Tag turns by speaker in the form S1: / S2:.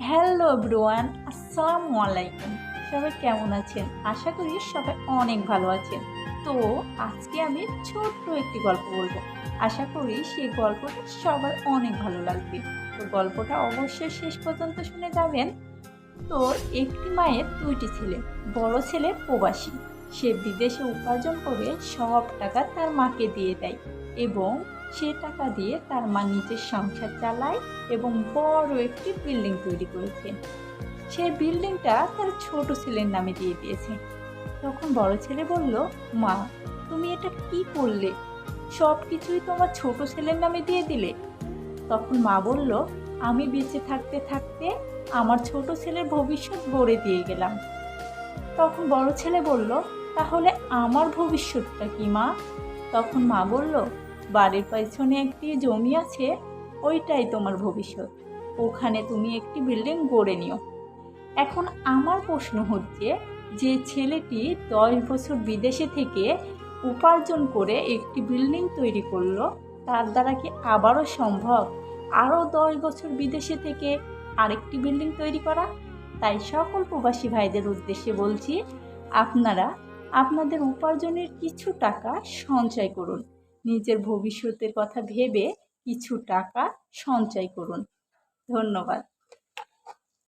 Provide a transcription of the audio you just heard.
S1: Hello everyone, আসসালামু আলাইকুম। সবাই কেমন আছেন? আশা করি সবাই অনেক ভালো আছেন। তো আজকে আমি ছোট্ট একটি গল্প বলবো। আশা করি সেই গল্পটা সবার অনেক ভালো লাগবে। তো গল্পটা অবশ্যই শেষ পর্যন্ত শুনে যাবেন। তো একটি মায়ের দুইটি ছেলে। বড় ছেলে প্রবাসী। সে বিদেশে উপার্জন করে সব টাকা তার মাকে দিয়ে দেয় এবং সে টাকা দিয়ে তার মা নিজের সংসার চালায় এবং বড় একটি বিল্ডিং তৈরি করেছে। সে বিল্ডিংটা তার ছোট ছেলের নামে দিয়ে দিয়েছে। তখন বড় ছেলে বলল, মা, তুমি এটা কি করলে? সব কিছুই তোমার ছোট ছেলের নামে দিয়ে দিলে। তখন মা বলল, আমি বেঁচে থাকতে থাকতে আমার ছোট ছেলের ভবিষ্যৎ গড়ে দিয়ে গেলাম। তখন বড় ছেলে বলল, তাহলে আমার ভবিষ্যৎটা কি মা? তখন মা বলল, বাড়ির পেছনে একটি জমি আছে, ওইটাই তোমার ভবিষ্যৎ। ওখানে তুমি একটি বিল্ডিং গড়ে নিও। এখন আমার প্রশ্ন হচ্ছে, যে ছেলেটি 10 বছর বিদেশে থেকে উপার্জন করে একটি বিল্ডিং তৈরি করলো, তার দ্বারা কি আবারও সম্ভব আরও 10 বছর বিদেশে থেকে আরেকটি বিল্ডিং তৈরি করা? তাই সকল প্রবাসী ভাইদের উদ্দেশ্যে বলছি, আপনারা আপনাদের উপার্জনের কিছু টাকা সঞ্চয় করুন। নিজের ভবিষ্যতের কথা ভেবে কিছু টাকা সঞ্চয় করুন। ধন্যবাদ।